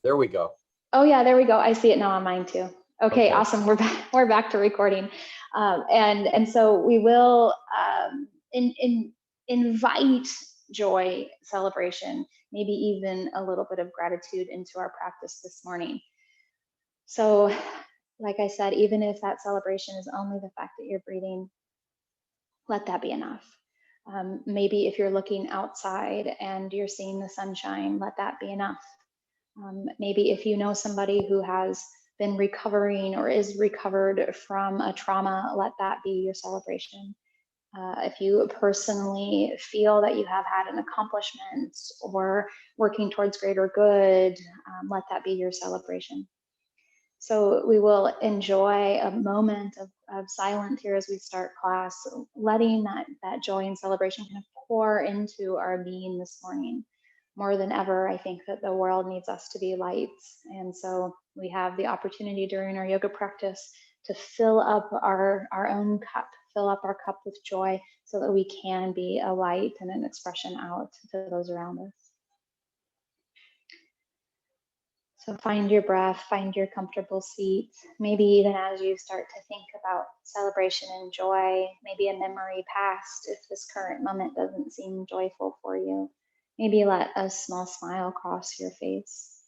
There we go. Oh yeah, there we go. I see it now on mine too. Okay, awesome. We're back to recording, and so we will invite joy, celebration, maybe even a little bit of gratitude into our practice this morning. So, like I said, even if that celebration is only the fact that you're breathing, let that be enough. Maybe if you're looking outside and you're seeing the sunshine, let that be enough. Maybe if you know somebody who has been recovering or is recovered from a trauma, let that be your celebration. If you personally feel that you have had an accomplishment or working towards greater good, let that be your celebration. So we will enjoy a moment of silence here as we start class, letting that joy and celebration kind of pour into our being this morning. More than ever, I think that the world needs us to be lights. And so we have the opportunity during our yoga practice to fill up our own cup, fill up our cup with joy so that we can be a light and an expression out to those around us. So find your breath, find your comfortable seat. Maybe even as you start to think about celebration and joy, maybe a memory past if this current moment doesn't seem joyful for you. Maybe let a small smile cross your face.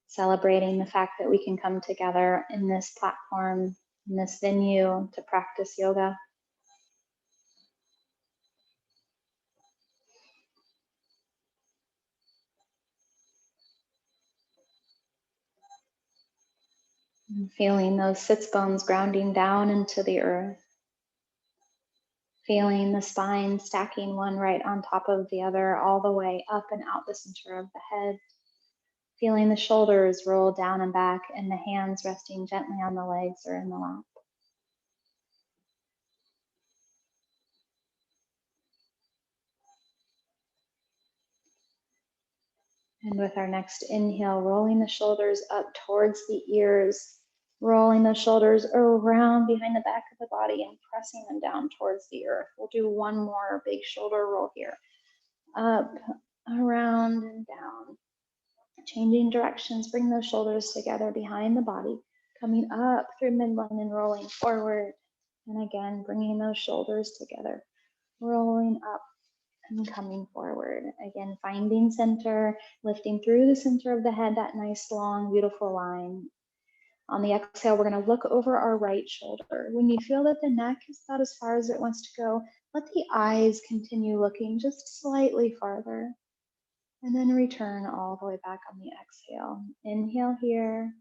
Celebrating the fact that we can come together in this platform, in this venue to practice yoga. And feeling those sits bones grounding down into the earth. Feeling the spine stacking one right on top of the other, all the way up and out the center of the head. Feeling the shoulders roll down and back and the hands resting gently on the legs or in the lap. And with our next inhale, rolling the shoulders up towards the ears, rolling the shoulders around behind the back of the body and pressing them down towards the earth. We'll do one more big shoulder roll here. Up, around, and down. Changing directions, bring those shoulders together behind the body, coming up through midline and rolling forward. And again, bringing those shoulders together, rolling up and coming forward. Again, finding center, lifting through the center of the head, that nice, long, beautiful line. On the exhale, we're going to look over our right shoulder. When you feel that the neck is about as far as it wants to go, let the eyes continue looking just slightly farther. And then return all the way back on the exhale. Inhale here.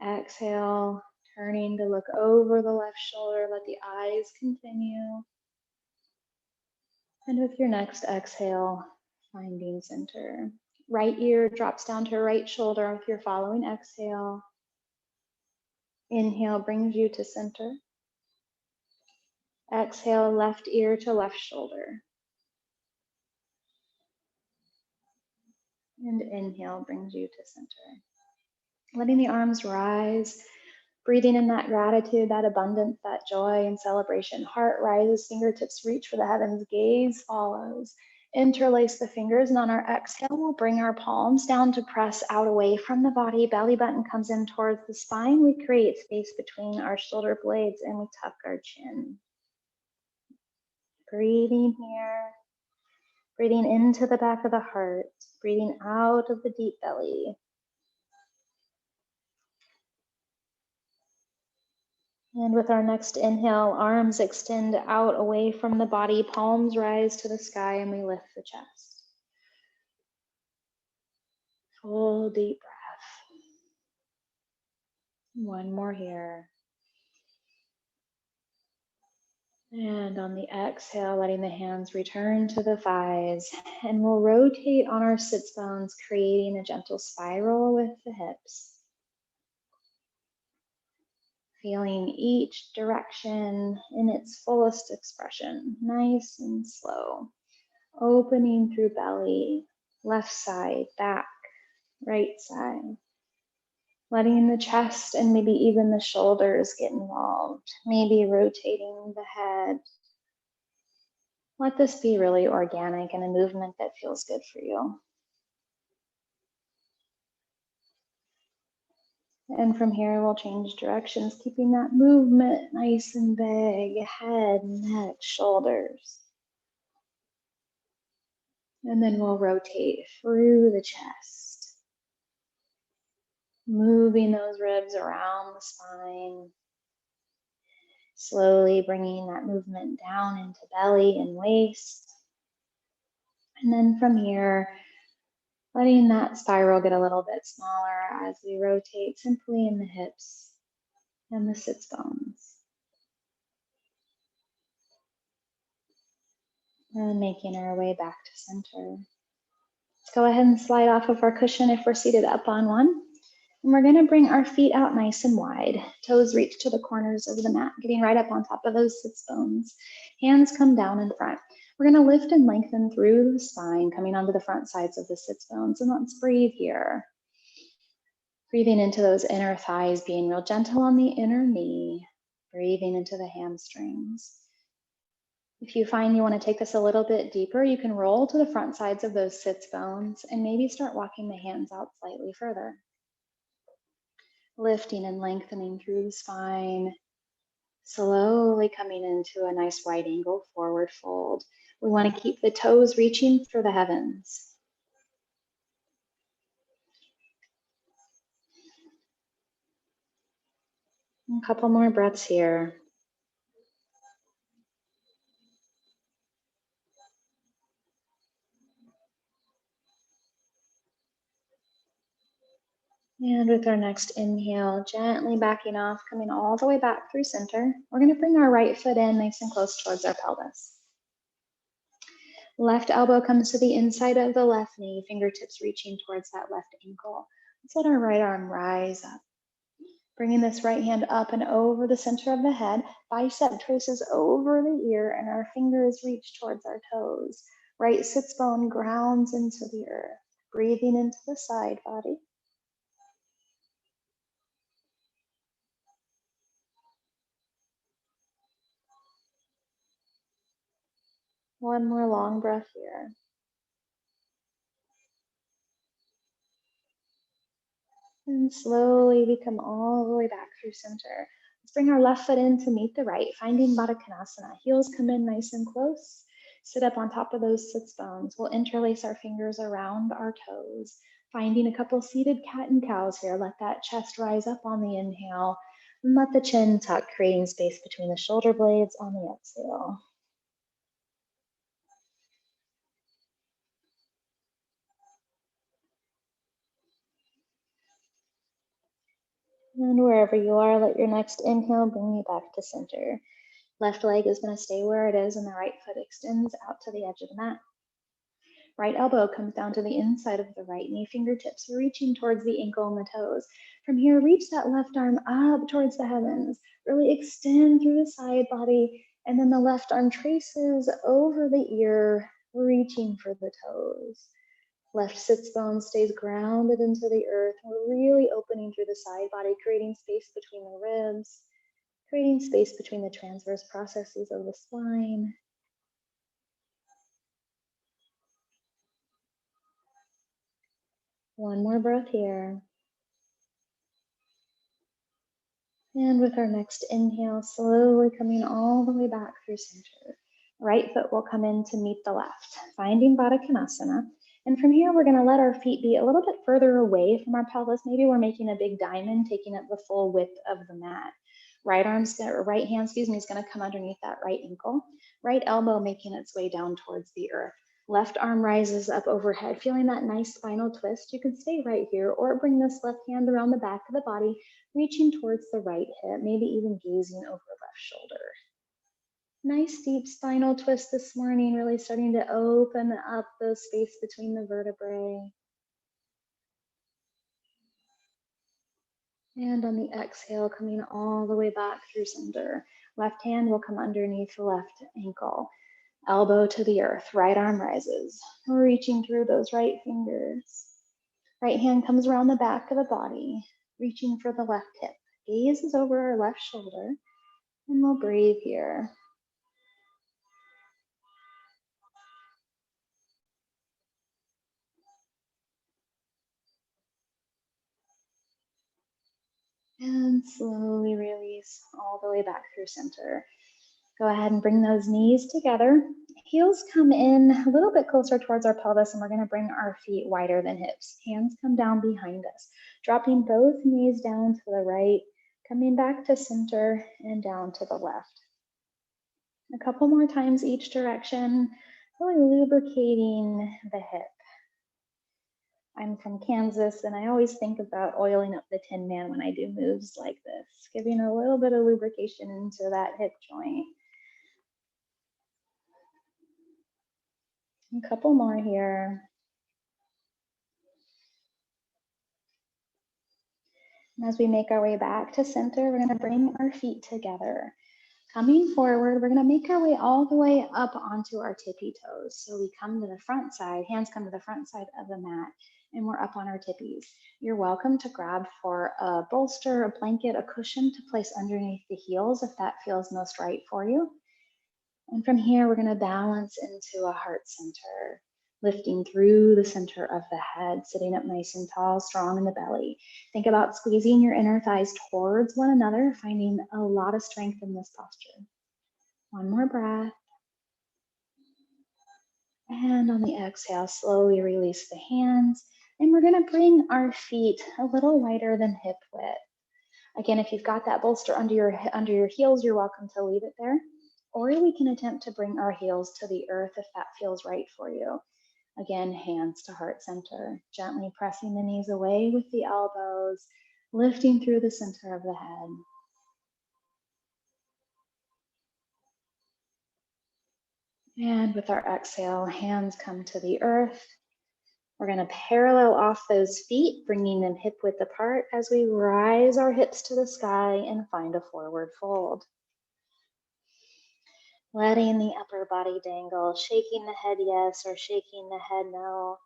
Exhale, turning to look over the left shoulder. Let the eyes continue. And with your next exhale, finding center. Right ear drops down to right shoulder with your following exhale. Inhale brings you to center. Exhale, left ear to left shoulder. And inhale brings you to center. Letting the arms rise, breathing in that gratitude, that abundance, that joy and celebration. Heart rises, fingertips reach for the heavens, gaze follows. Interlace the fingers, and on our exhale, we'll bring our palms down to press out away from the body. Belly button comes in towards the spine. We create space between our shoulder blades and we tuck our chin. Breathing here, breathing into the back of the heart, breathing out of the deep belly. And with our next inhale, arms extend out away from the body, palms rise to the sky, and we lift the chest. Full deep breath. One more here. And on the exhale, letting the hands return to the thighs, and we'll rotate on our sits bones, creating a gentle spiral with the hips. Feeling each direction in its fullest expression, nice and slow. Opening through belly, left side, back, right side. Letting the chest and maybe even the shoulders get involved. Maybe rotating the head. Let this be really organic and a movement that feels good for you. And from here, we'll change directions, keeping that movement nice and big, head, neck, shoulders. And then we'll rotate through the chest, moving those ribs around the spine, slowly bringing that movement down into belly and waist. And then from here, letting that spiral get a little bit smaller as we rotate simply in the hips and the sits bones. And making our way back to center. Let's go ahead and slide off of our cushion if we're seated up on one. And we're gonna bring our feet out nice and wide. Toes reach to the corners of the mat, getting right up on top of those sits bones. Hands come down in front. We're gonna lift and lengthen through the spine, coming onto the front sides of the sits bones. And let's breathe here. Breathing into those inner thighs, being real gentle on the inner knee. Breathing into the hamstrings. If you find you want to take this a little bit deeper, you can roll to the front sides of those sits bones and maybe start walking the hands out slightly further. Lifting and lengthening through the spine, slowly coming into a nice wide angle forward fold. We want to keep the toes reaching for the heavens. A couple more breaths here. And with our next inhale, gently backing off, coming all the way back through center. We're going to bring our right foot in nice and close towards our pelvis. Left elbow comes to the inside of the left knee, fingertips reaching towards that left ankle. Let's let our right arm rise up. Bringing this right hand up and over the center of the head, bicep traces over the ear, and our fingers reach towards our toes. Right sits bone grounds into the earth. Breathing into the side body. One more long breath here. And slowly we come all the way back through center. Let's bring our left foot in to meet the right, finding Baddha Konasana. Heels come in nice and close. Sit up on top of those sits bones. We'll interlace our fingers around our toes, finding a couple seated cat and cows here. Let that chest rise up on the inhale, and let the chin tuck, creating space between the shoulder blades on the exhale. And wherever you are, let your next inhale bring you back to center. Left leg is going to stay where it is, and the right foot extends out to the edge of the mat. Right elbow comes down to the inside of the right knee, fingertips reaching towards the ankle and the toes. From here, reach that left arm up towards the heavens. Really extend through the side body, and then the left arm traces over the ear, reaching for the toes. Left sits bone stays grounded into the earth. We're really opening through the side body, creating space between the ribs, creating space between the transverse processes of the spine. One more breath here. And with our next inhale, slowly coming all the way back through center. Right foot will come in to meet the left, finding Baddha Konasana. And from here, we're going to let our feet be a little bit further away from our pelvis. Maybe we're making a big diamond, taking up the full width of the mat. Right hand, is going to come underneath that right ankle. Right elbow making its way down towards the earth. Left arm rises up overhead, feeling that nice spinal twist. You can stay right here or bring this left hand around the back of the body, reaching towards the right hip, maybe even gazing over left shoulder. Nice deep spinal twist this morning, really starting to open up the space between the vertebrae. And on the exhale, coming all the way back through center. Left hand will come underneath the left ankle. Elbow to the earth, right arm rises, reaching through those right fingers. Right hand comes around the back of the body, reaching for the left hip. Gaze is over our left shoulder, and we'll breathe here. And slowly release all the way back through center. Go ahead and bring those knees together. Heels come in a little bit closer towards our pelvis, and we're going to bring our feet wider than hips. Hands come down behind us, dropping both knees down to the right, coming back to center and down to the left. A couple more times each direction, really lubricating the hip. I'm from Kansas, and I always think about oiling up the Tin Man when I do moves like this, giving a little bit of lubrication into that hip joint. A couple more here. And as we make our way back to center, we're going to bring our feet together. Coming forward, we're going to make our way all the way up onto our tippy toes. So we come to the front side, hands come to the front side of the mat, and we're up on our tippies. You're welcome to grab for a bolster, a blanket, a cushion to place underneath the heels if that feels most right for you. And from here, we're going to balance into a heart center, lifting through the center of the head, sitting up nice and tall, strong in the belly. Think about squeezing your inner thighs towards one another, finding a lot of strength in this posture. One more breath. And on the exhale, slowly release the hands. And we're going to bring our feet a little wider than hip width. Again, if you've got that bolster under your heels, you're welcome to leave it there. Or we can attempt to bring our heels to the earth if that feels right for you. Again, hands to heart center, gently pressing the knees away with the elbows, lifting through the center of the head. And with our exhale, hands come to the earth. We're going to parallel off those feet, bringing them hip width apart as we rise our hips to the sky and find a forward fold. Letting the upper body dangle, shaking the head yes or shaking the head no.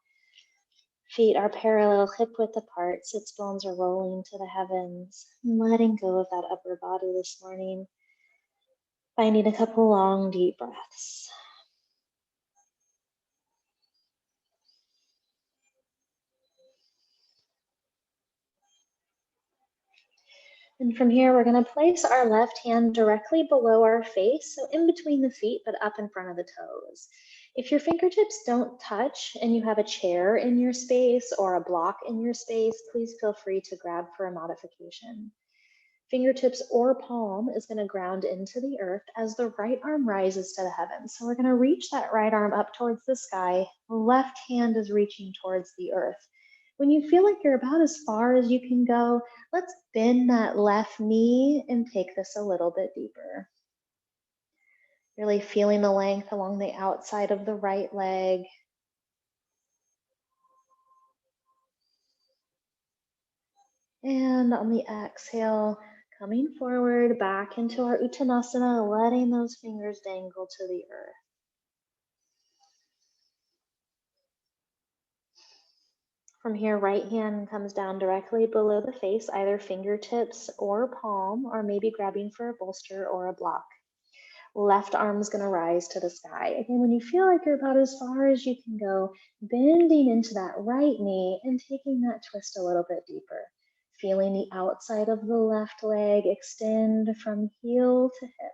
Feet are parallel, hip width apart, sits bones are rolling to the heavens. Letting go of that upper body this morning. Finding a couple long, deep breaths. And from here, we're going to place our left hand directly below our face, so in between the feet, but up in front of the toes. If your fingertips don't touch and you have a chair in your space or a block in your space, please feel free to grab for a modification. Fingertips or palm is going to ground into the earth as the right arm rises to the heavens. So we're going to reach that right arm up towards the sky. Left hand is reaching towards the earth. When you feel like you're about as far as you can go, let's bend that left knee and take this a little bit deeper. Really feeling the length along the outside of the right leg. And on the exhale, coming forward back into our Uttanasana, letting those fingers dangle to the earth. From here, right hand comes down directly below the face, either fingertips or palm, or maybe grabbing for a bolster or a block. Left arm is going to rise to the sky. Again, when you feel like you're about as far as you can go, bending into that right knee and taking that twist a little bit deeper. Feeling the outside of the left leg extend from heel to hip.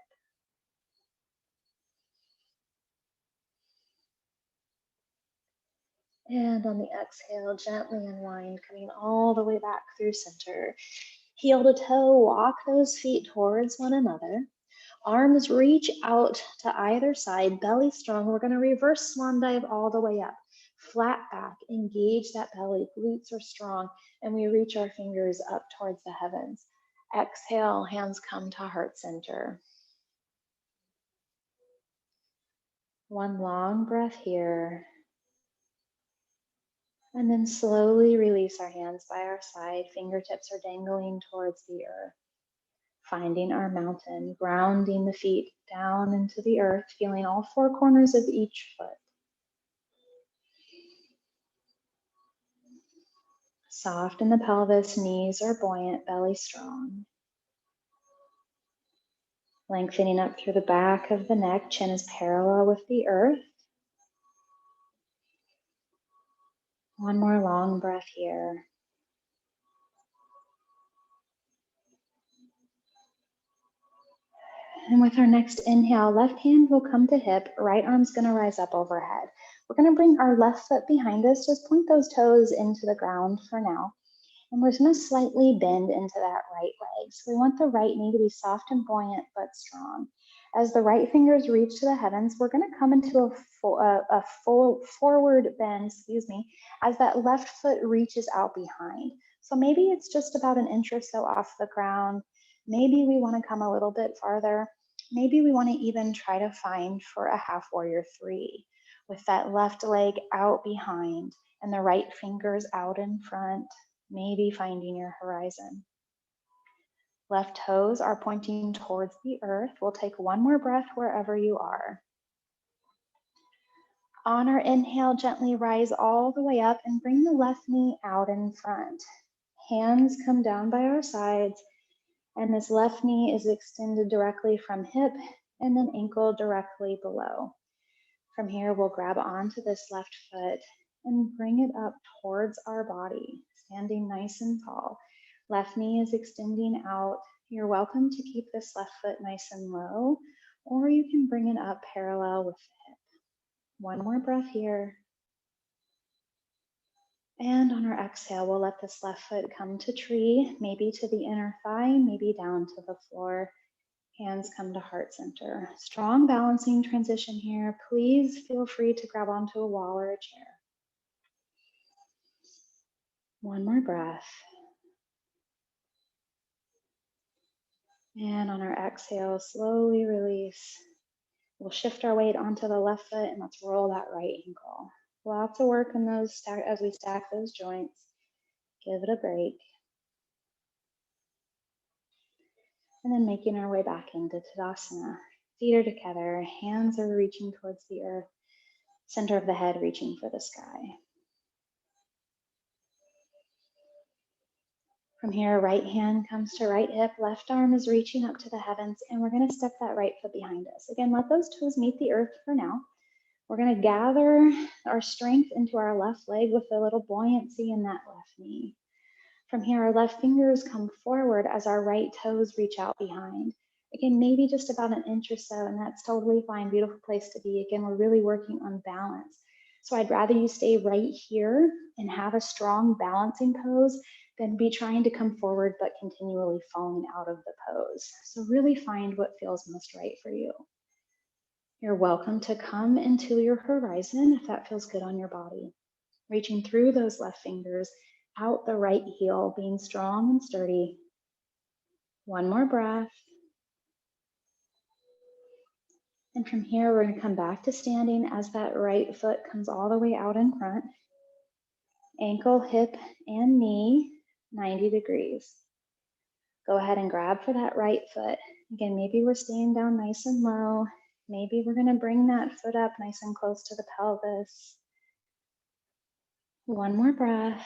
And on the exhale, gently unwind, coming all the way back through center. Heel to toe, walk those feet towards one another. Arms reach out to either side, belly strong. We're going to reverse swan dive all the way up. Flat back, engage that belly, glutes are strong, and we reach our fingers up towards the heavens. Exhale, hands come to heart center. One long breath here. And then slowly release our hands by our side. Fingertips are dangling towards the earth. Finding our mountain, grounding the feet down into the earth, feeling all four corners of each foot. Soft in the pelvis, knees are buoyant, belly strong. Lengthening up through the back of the neck, chin is parallel with the earth. One more long breath here. And with our next inhale, left hand will come to hip, right arm's gonna rise up overhead. We're gonna bring our left foot behind us, just point those toes into the ground for now. And we're gonna slightly bend into that right leg. So we want the right knee to be soft and buoyant, but strong. As the right fingers reach to the heavens, we're gonna come into a full forward bend, as that left foot reaches out behind. So maybe it's just about an inch or so off the ground. Maybe we wanna come a little bit farther. Maybe we wanna even try to find for a half warrior three with that left leg out behind and the right fingers out in front, maybe finding your horizon. Left toes are pointing towards the earth. We'll take one more breath wherever you are. On our inhale, gently rise all the way up and bring the left knee out in front. Hands come down by our sides, and this left knee is extended directly from hip and then ankle directly below. From here, we'll grab onto this left foot and bring it up towards our body, standing nice and tall. Left knee is extending out. You're welcome to keep this left foot nice and low, or you can bring it up parallel with the hip. One more breath here. And on our exhale, we'll let this left foot come to tree, maybe to the inner thigh, maybe down to the floor. Hands come to heart center. Strong balancing transition here. Please feel free to grab onto a wall or a chair. One more breath. And on our exhale, slowly release. We'll shift our weight onto the left foot and let's roll that right ankle. Lots of work in those as we stack those joints. Give it a break. And then making our way back into Tadasana. Feet are together, hands are reaching towards the earth, center of the head reaching for the sky. From here, right hand comes to right hip, left arm is reaching up to the heavens, and we're gonna step that right foot behind us. Again, let those toes meet the earth for now. We're gonna gather our strength into our left leg with a little buoyancy in that left knee. From here, our left fingers come forward as our right toes reach out behind. Again, maybe just about an inch or so, and that's totally fine, beautiful place to be. Again, we're really working on balance. So I'd rather you stay right here and have a strong balancing pose than be trying to come forward but continually falling out of the pose. So really find what feels most right for you. You're welcome to come into your horizon if that feels good on your body. Reaching through those left fingers, out the right heel, being strong and sturdy. One more breath. And from here, we're going to come back to standing as that right foot comes all the way out in front. Ankle, hip, and knee, 90 degrees. Go ahead and grab for that right foot. Again, maybe we're staying down nice and low. Maybe we're going to bring that foot up nice and close to the pelvis. One more breath.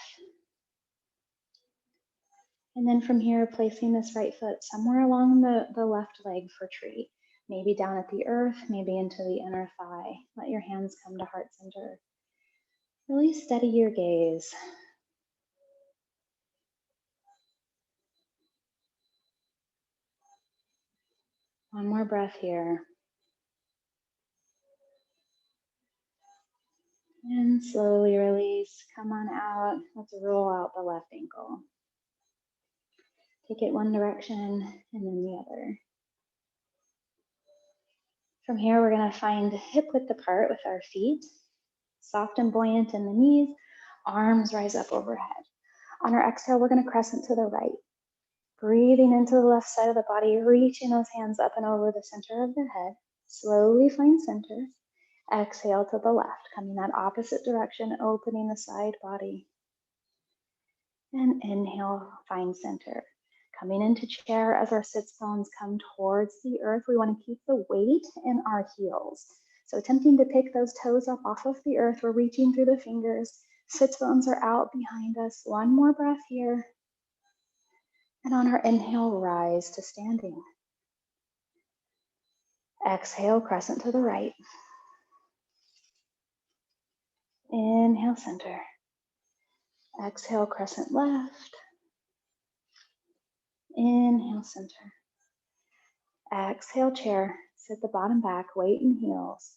And then from here, placing this right foot somewhere along the left leg for tree. Maybe down at the earth, maybe into the inner thigh. Let your hands come to heart center. Really steady your gaze. One more breath here. And slowly release. Come on out. Let's roll out the left ankle. Take it one direction and then the other. From here, we're going to find hip width apart with our feet. Soft and buoyant in the knees. Arms rise up overhead. On our exhale, we're going to crescent to the right. Breathing into the left side of the body, reaching those hands up and over the center of the head. Slowly find center. Exhale to the left, coming that opposite direction, opening the side body. And inhale, find center. Coming into chair as our sits bones come towards the earth. We want to keep the weight in our heels. So attempting to pick those toes up off of the earth, we're reaching through the fingers. Sits bones are out behind us. One more breath here. And on our inhale, rise to standing. Exhale, crescent to the right. Inhale, center. Exhale, crescent left. Inhale, center. Exhale, chair. Sit the bottom back, weight and heels.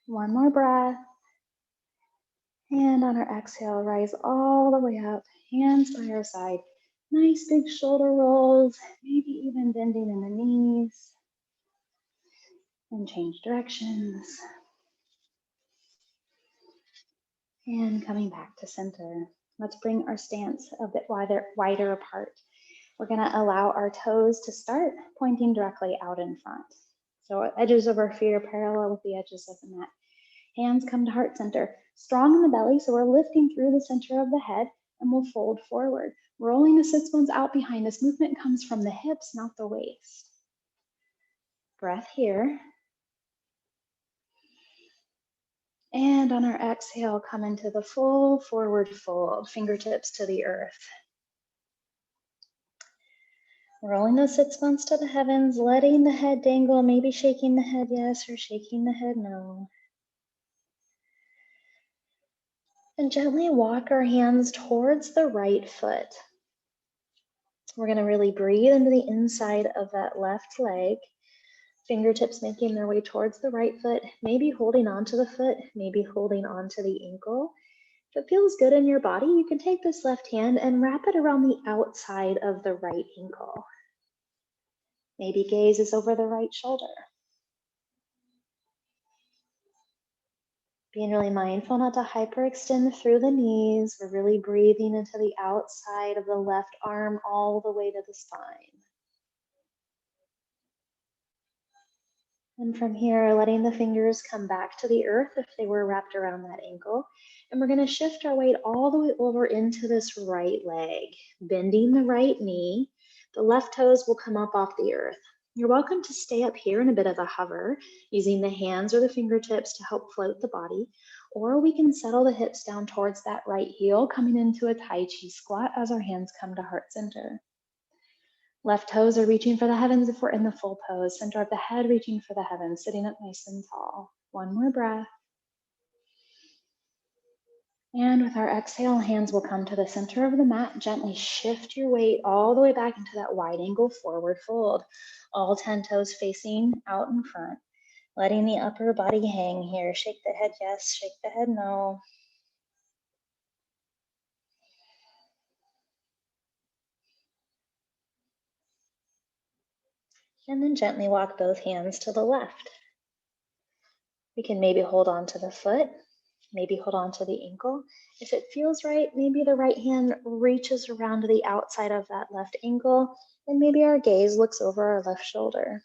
One more breath. And on our exhale, rise all the way up, hands by our side. Nice big shoulder rolls, maybe even bending in the knees. And change directions. And coming back to center. Let's bring our stance a bit wider apart. We're going to allow our toes to start pointing directly out in front. So edges of our feet are parallel with the edges of the mat. Hands come to heart center. Strong in the belly, so we're lifting through the center of the head, and we'll fold forward. Rolling the sits bones out behind us. Movement comes from the hips, not the waist. Breath here. And on our exhale, come into the full forward fold, fingertips to the earth. Rolling those sits bones to the heavens, letting the head dangle, maybe shaking the head yes or shaking the head no. And gently walk our hands towards the right foot. We're going to really breathe into the inside of that left leg. Fingertips making their way towards the right foot, maybe holding onto the foot, maybe holding onto the ankle. If it feels good in your body, you can take this left hand and wrap it around the outside of the right ankle. Maybe gaze is over the right shoulder. Being really mindful not to hyperextend through the knees. We're really breathing into the outside of the left arm all the way to the spine. And from here, letting the fingers come back to the earth if they were wrapped around that ankle. And we're going to shift our weight all the way over into this right leg, bending the right knee. The left toes will come up off the earth. You're welcome to stay up here in a bit of a hover, using the hands or the fingertips to help float the body. Or we can settle the hips down towards that right heel, coming into a Tai Chi squat as our hands come to heart center. Left toes are reaching for the heavens if we're in the full pose. Center of the head reaching for the heavens, sitting up nice and tall. One more breath. And with our exhale, hands will come to the center of the mat. Gently shift your weight all the way back into that wide angle forward fold. All 10 toes facing out in front. Letting the upper body hang here. Shake the head yes, shake the head no. And then gently walk both hands to the left. We can maybe hold on to the foot, maybe hold on to the ankle. If it feels right, maybe the right hand reaches around to the outside of that left ankle, and maybe our gaze looks over our left shoulder.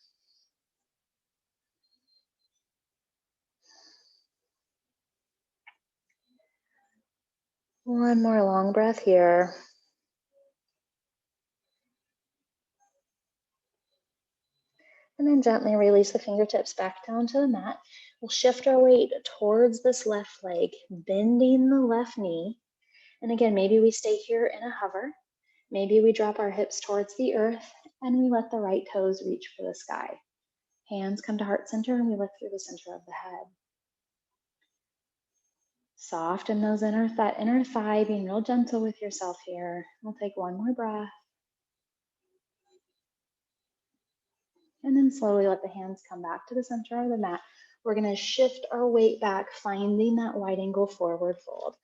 One more long breath here. And then gently release the fingertips back down to the mat. We'll shift our weight towards this left leg, bending the left knee. And again, maybe we stay here in a hover. Maybe we drop our hips towards the earth and we let the right toes reach for the sky. Hands come to heart center and we lift through the center of the head. Soften that inner thigh, being real gentle with yourself here. We'll take one more breath. And then slowly let the hands come back to the center of the mat. We're going to shift our weight back, finding that wide angle forward fold.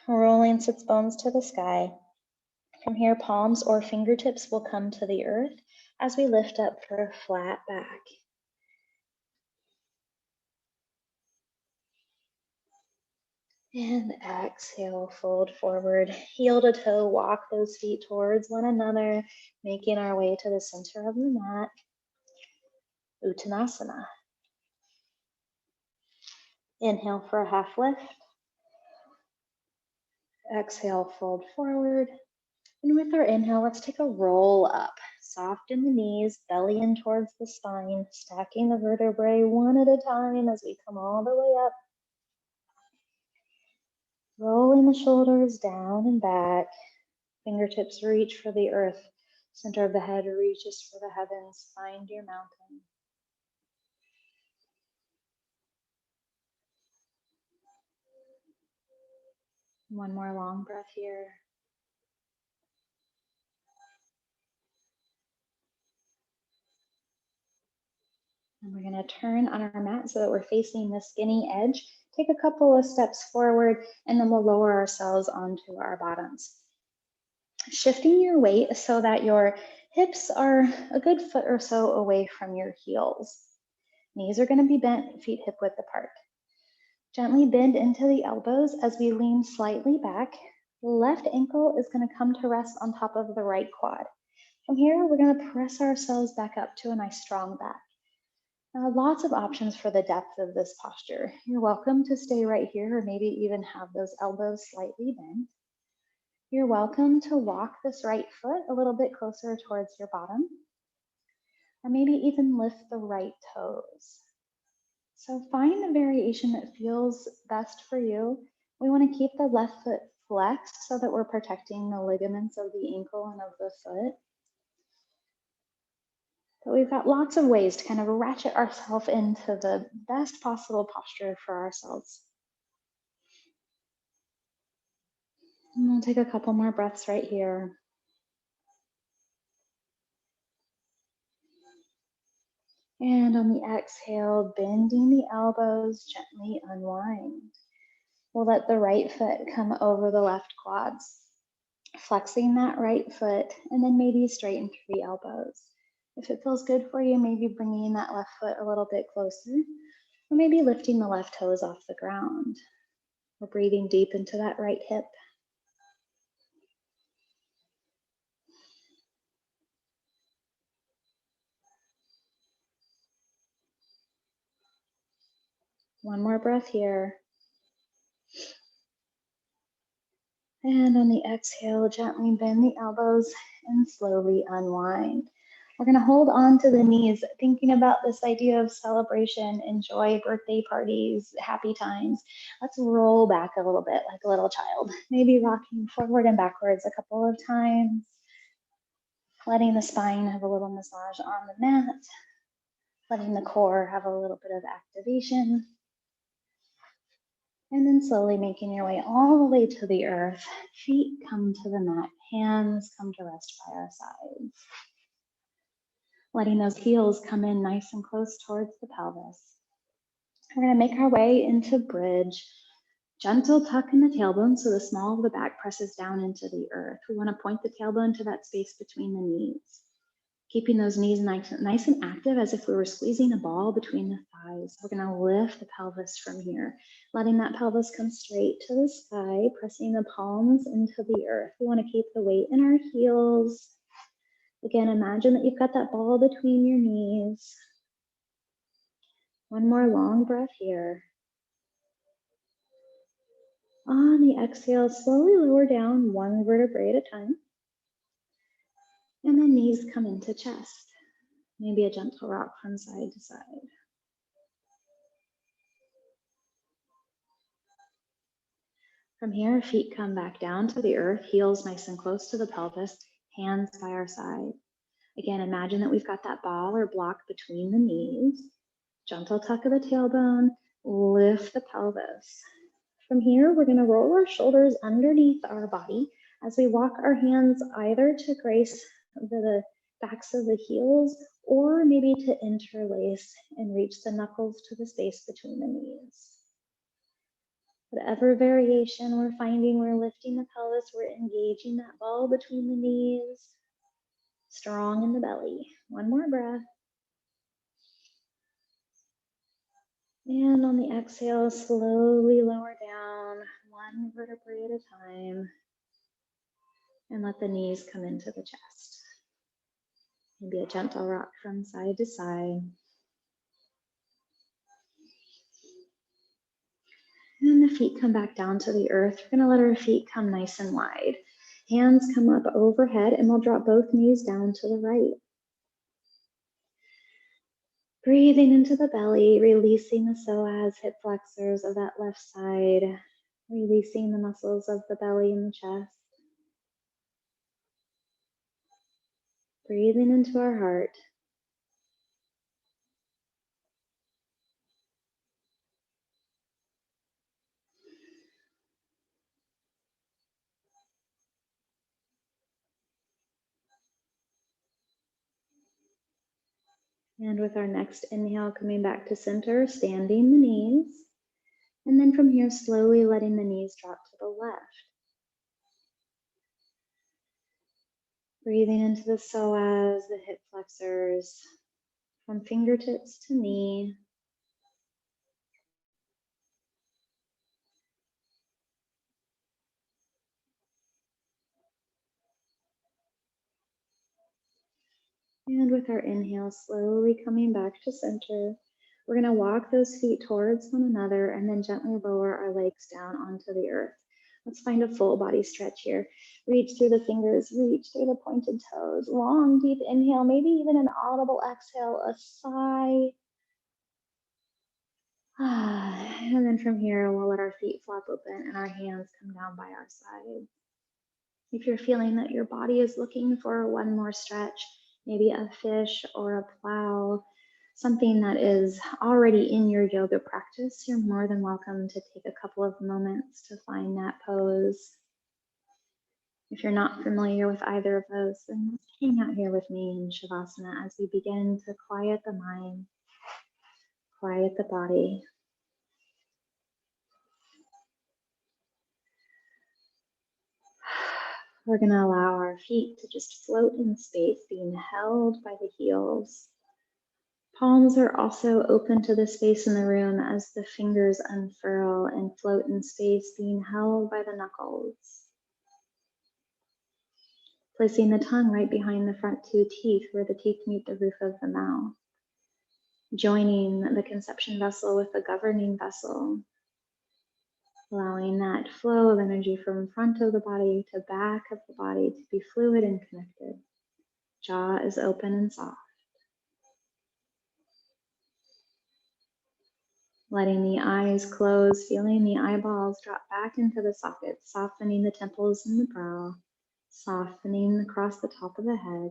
Rolling sits bones to the sky. From here, palms or fingertips will come to the earth as we lift up for a flat back. And exhale, fold forward, heel to toe, walk those feet towards one another, making our way to the center of the mat. Uttanasana. Inhale for a half lift. Exhale, fold forward. And with our inhale, let's take a roll up. Soft in the knees, belly in towards the spine, stacking the vertebrae one at a time as we come all the way up. Rolling the shoulders down and back. Fingertips reach for the earth. Center of the head reaches for the heavens. Find your mountain. One more long breath here. And we're going to turn on our mat so that we're facing the skinny edge. Take a couple of steps forward, and then we'll lower ourselves onto our bottoms. Shifting your weight so that your hips are a good foot or so away from your heels. Knees are going to be bent, feet hip width apart. Gently bend into the elbows as we lean slightly back. Left ankle is going to come to rest on top of the right quad. From here, we're going to press ourselves back up to a nice strong back. Now, lots of options for the depth of this posture. You're welcome to stay right here or maybe even have those elbows slightly bent. You're welcome to walk this right foot a little bit closer towards your bottom, or maybe even lift the right toes. So find the variation that feels best for you. We want to keep the left foot flexed so that we're protecting the ligaments of the ankle and of the foot. But we've got lots of ways to kind of ratchet ourselves into the best possible posture for ourselves. And we'll take a couple more breaths right here. And on the exhale, bending the elbows, gently unwind. We'll let the right foot come over the left quads, flexing that right foot, and then maybe straighten through the elbows. If it feels good for you, maybe bringing that left foot a little bit closer, or maybe lifting the left toes off the ground. We're breathing deep into that right hip. One more breath here. And on the exhale, gently bend the elbows and slowly unwind. We're going to hold on to the knees, thinking about this idea of celebration, enjoy, birthday parties, happy times. Let's roll back a little bit like a little child, maybe rocking forward and backwards a couple of times, letting the spine have a little massage on the mat, letting the core have a little bit of activation. And then slowly making your way all the way to the earth. Feet come to the mat, hands come to rest by our sides. Letting those heels come in nice and close towards the pelvis. We're going to make our way into bridge. Gentle tuck in the tailbone so the small of the back presses down into the earth. We want to point the tailbone to that space between the knees. Keeping those knees nice and active as if we were squeezing a ball between the thighs. We're going to lift the pelvis from here, letting that pelvis come straight to the sky, pressing the palms into the earth. We want to keep the weight in our heels. Again, imagine that you've got that ball between your knees. One more long breath here. On the exhale, slowly lower down one vertebrae at a time. And then knees come into chest. Maybe a gentle rock from side to side. From here, feet come back down to the earth, heels nice and close to the pelvis, hands by our side. Again, imagine that we've got that ball or block between the knees. Gentle tuck of the tailbone, lift the pelvis. From here, we're going to roll our shoulders underneath our body as we walk our hands either to grace the backs of the heels or maybe to interlace and reach the knuckles to the space between the knees. Whatever variation we're finding, we're lifting the pelvis, we're engaging that ball between the knees, strong in the belly. One more breath. And on the exhale, slowly lower down one vertebrae at a time and let the knees come into the chest. Maybe a gentle rock from side to side. And the feet come back down to the earth. We're going to let our feet come nice and wide. Hands come up overhead and we'll drop both knees down to the right. Breathing into the belly, releasing the psoas, hip flexors of that left side, releasing the muscles of the belly and the chest. Breathing into our heart. And with our next inhale, coming back to center, standing the knees. And then from here, slowly letting the knees drop to the left. Breathing into the psoas, the hip flexors, from fingertips to knee. And with our inhale, slowly coming back to center, we're going to walk those feet towards one another and then gently lower our legs down onto the earth. Let's find a full body stretch here. Reach through the fingers, reach through the pointed toes. Long, deep inhale, maybe even an audible exhale, a sigh. And then from here, we'll let our feet flop open and our hands come down by our sides. If you're feeling that your body is looking for one more stretch, maybe a fish or a plow, something that is already in your yoga practice, you're more than welcome to take a couple of moments to find that pose. If you're not familiar with either of those, then let's hang out here with me in Shavasana as we begin to quiet the mind, quiet the body. We're going to allow our feet to just float in space, being held by the heels. Palms are also open to the space in the room as the fingers unfurl and float in space, being held by the knuckles. Placing the tongue right behind the front two teeth where the teeth meet the roof of the mouth. Joining the conception vessel with the governing vessel. Allowing that flow of energy from front of the body to back of the body to be fluid and connected. Jaw is open and soft. Letting the eyes close, feeling the eyeballs drop back into the sockets, softening the temples and the brow, softening across the top of the head.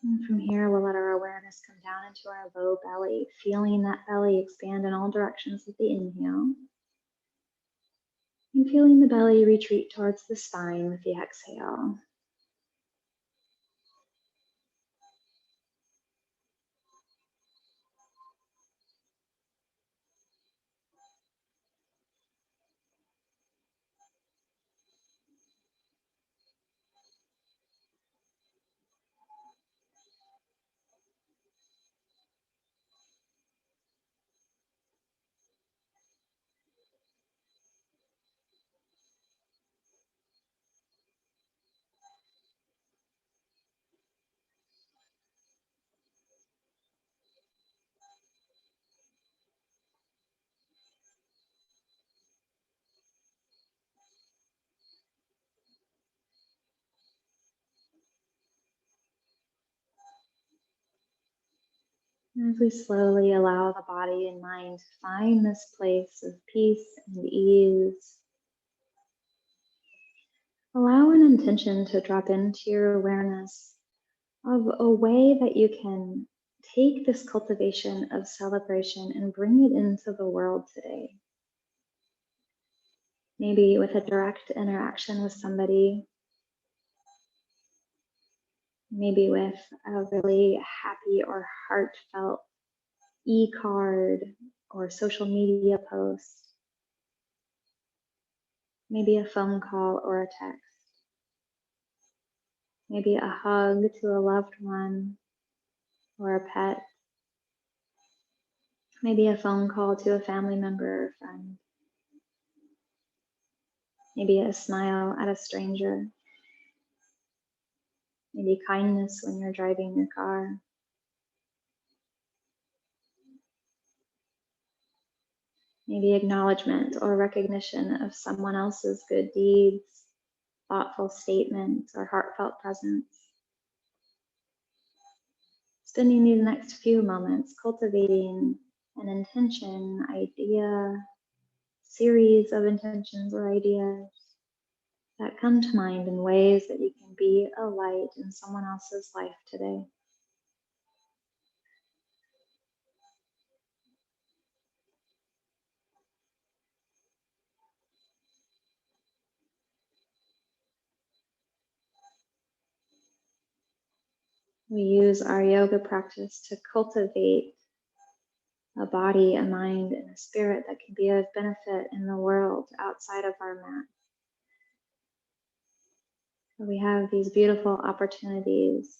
And from here, we'll let our awareness come down into our low belly, feeling that belly expand in all directions with the inhale. And feeling the belly retreat towards the spine with the exhale. As we slowly allow the body and mind to find this place of peace and ease, allow an intention to drop into your awareness of a way that you can take this cultivation of celebration and bring it into the world today. Maybe with a direct interaction with somebody, maybe with a really happy or heartfelt e-card or social media post, maybe a phone call or a text, maybe a hug to a loved one or a pet, maybe a phone call to a family member or friend, maybe a smile at a stranger, maybe kindness when you're driving your car. Maybe acknowledgement or recognition of someone else's good deeds, thoughtful statements, or heartfelt presence. Spending these next few moments cultivating an intention, idea, series of intentions or ideas that come to mind in ways that you can be a light in someone else's life today. We use our yoga practice to cultivate a body, a mind, and a spirit that can be of benefit in the world outside of our mat. We have these beautiful opportunities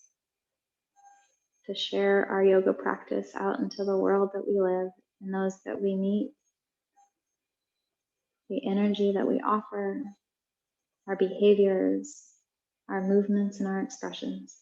to share our yoga practice out into the world that we live and those that we meet, the energy that we offer, our behaviors, our movements, and our expressions.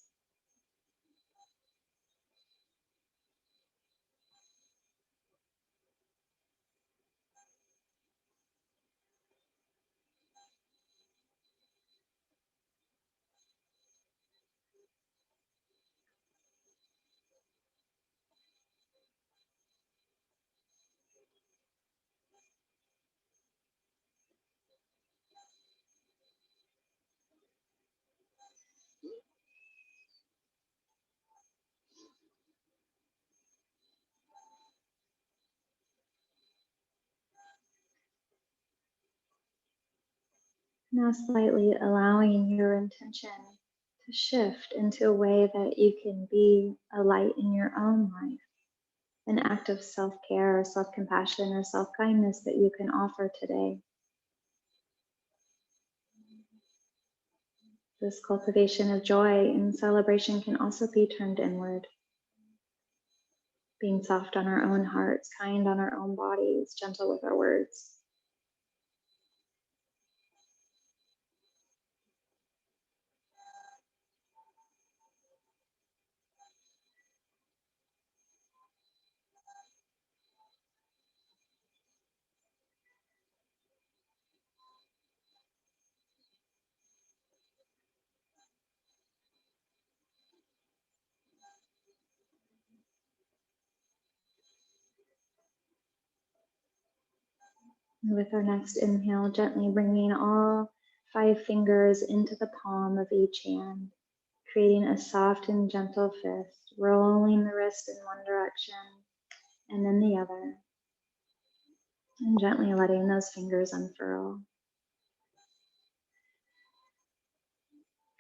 Now slightly allowing your intention to shift into a way that you can be a light in your own life, an act of self-care or self-compassion or self-kindness that you can offer today. This cultivation of joy and celebration can also be turned inward, being soft on our own hearts, kind on our own bodies, gentle with our words. And with our next inhale, gently bringing all 5 fingers into the palm of each hand, creating a soft and gentle fist, rolling the wrist in one direction and then the other, and gently letting those fingers unfurl.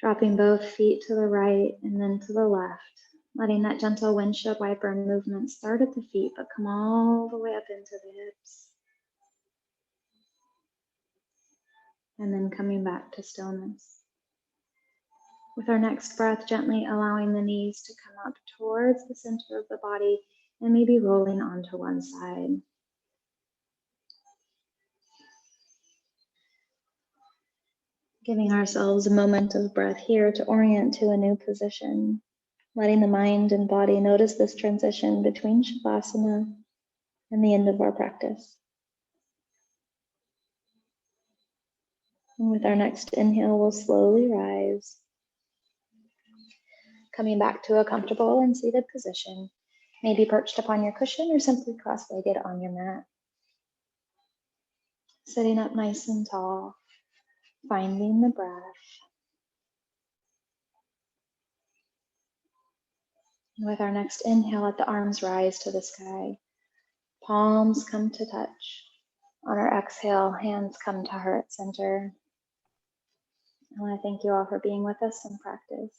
Dropping both feet to the right and then to the left, letting that gentle windshield wiper movement start at the feet, but come all the way up into the hips. And then coming back to stillness. With our next breath, gently allowing the knees to come up towards the center of the body and maybe rolling onto one side. Giving ourselves a moment of breath here to orient to a new position, letting the mind and body notice this transition between Savasana and the end of our practice. And with our next inhale, we'll slowly rise, coming back to a comfortable and seated position, maybe perched upon your cushion or simply cross-legged on your mat. Sitting up nice and tall, finding the breath. And with our next inhale, let the arms rise to the sky. Palms come to touch. On our exhale, hands come to heart center. I want to thank you all for being with us in practice.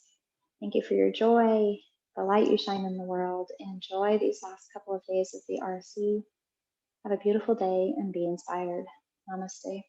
Thank you for your joy, the light you shine in the world. Enjoy these last couple of days of the RC. Have a beautiful day and be inspired. Namaste.